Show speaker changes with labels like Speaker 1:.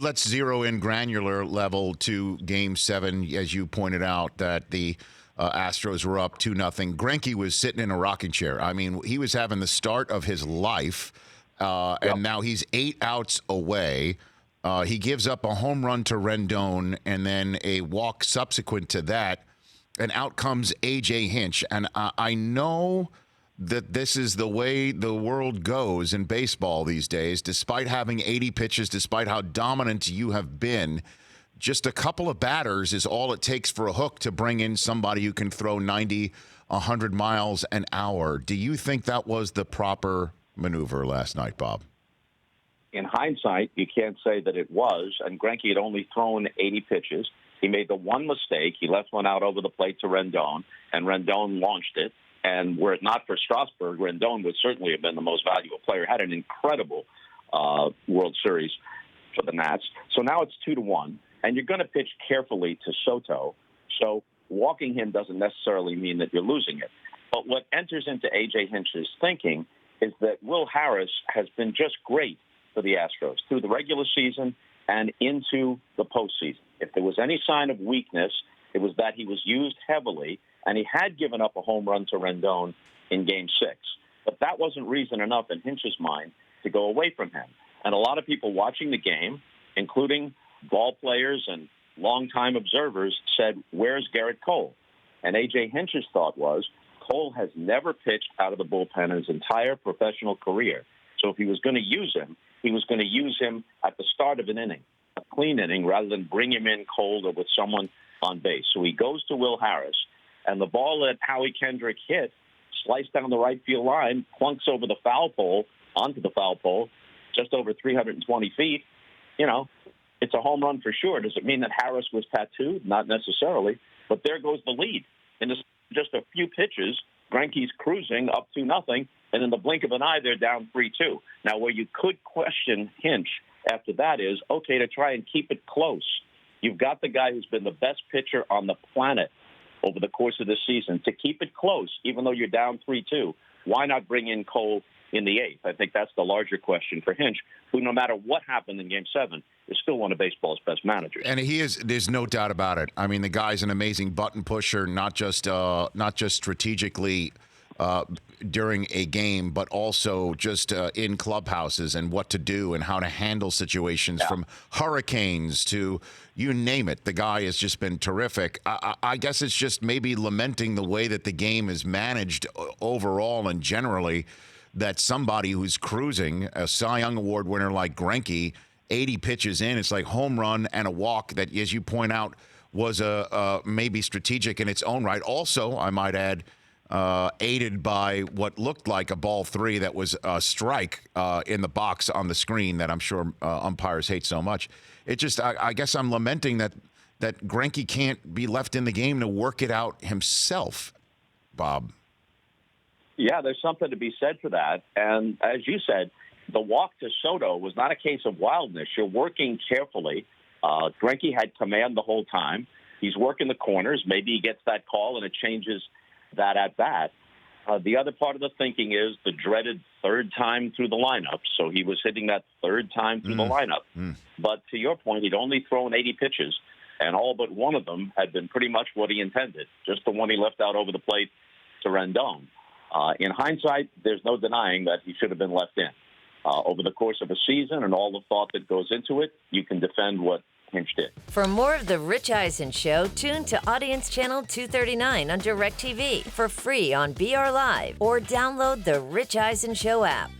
Speaker 1: Let's zero in granular level to Game 7, as you pointed out, that the Astros were up 2-0. Greinke was sitting in a rocking chair. I mean, he was having the start of his life, and now he's 8 outs away. He gives up a home run to Rendon and then a walk subsequent to that, and out comes A.J. Hinch. And I know that this is the way the world goes in baseball these days, despite having 80 pitches, despite how dominant you have been. Just a couple of batters is all it takes for a hook to bring in somebody who can throw 90, 100 miles an hour. Do you think that was the proper maneuver last night, Bob?
Speaker 2: In hindsight, you can't say that it was, and Greinke had only thrown 80 pitches. He made the one mistake. He left one out over the plate to Rendon, and Rendon launched it. And were it not for Strasburg, Rendon would certainly have been the most valuable player. Had an incredible World Series for the Nats. So now it's 2-1, and you're going to pitch carefully to Soto. So walking him doesn't necessarily mean that you're losing it. But what enters into A.J. Hinch's thinking is that Will Harris has been just great for the Astros through the regular season and into the postseason. If there was any sign of weakness, it was that he was used heavily, and he had given up a home run to Rendon in Game 6. But that wasn't reason enough in Hinch's mind to go away from him. And a lot of people watching the game, including ball players and longtime observers, said, where's Garrett Cole? And A.J. Hinch's thought was, Cole has never pitched out of the bullpen in his entire professional career. So if he was going to use him, he was going to use him at the start of an inning, a clean inning, rather than bring him in cold or with someone on base. So he goes to Will Harris, and the ball that Howie Kendrick hit sliced down the right field line, plunks over the foul pole, onto the foul pole, just over 320 feet. You know, it's a home run for sure. Does it mean that Harris was tattooed? Not necessarily. But there goes the lead. In just a few pitches, Greinke's cruising up 2-0, and in the blink of an eye, they're down 3-2. Now, where you could question Hinch after that is, okay, to try and keep it close. You've got the guy who's been the best pitcher on the planet over the course of this season. To keep it close, even though you're down 3-2, why not bring in Cole in the 8th? I think that's the larger question for Hinch, who, no matter what happened in Game 7, is still one of baseball's best managers.
Speaker 1: And he is. There's no doubt about it. I mean, the guy's an amazing button pusher, not just strategically during a game, but also just in clubhouses and what to do and how to handle situations, from hurricanes to you name it. The guy has just been terrific. I guess it's just maybe lamenting the way that the game is managed overall and generally, that somebody who's cruising, a Cy Young Award winner like Greinke, 80 pitches in, it's like home run and a walk that, as you point out, was maybe strategic in its own right. Also, I might add, aided by what looked like a ball 3 that was a strike in the box on the screen that I'm sure umpires hate so much. It just, I guess I'm lamenting that Greinke can't be left in the game to work it out himself, Bob.
Speaker 2: Yeah, there's something to be said for that. And as you said, the walk to Soto was not a case of wildness. You're working carefully. Greinke had command the whole time. He's working the corners. Maybe he gets that call and it changes that at bat. The other part of the thinking is the dreaded third time through the lineup. So he was hitting that third time through the lineup. But to your point, he'd only thrown 80 pitches, and all but one of them had been pretty much what he intended, just the one he left out over the plate to Rendon. In hindsight, there's no denying that he should have been left in. Over the course of a season and all the thought that goes into it, you can defend what Hinch did.
Speaker 3: For more of The Rich Eisen Show, tune to Audience Channel 239 on DirecTV for free on BR Live or download the Rich Eisen Show app.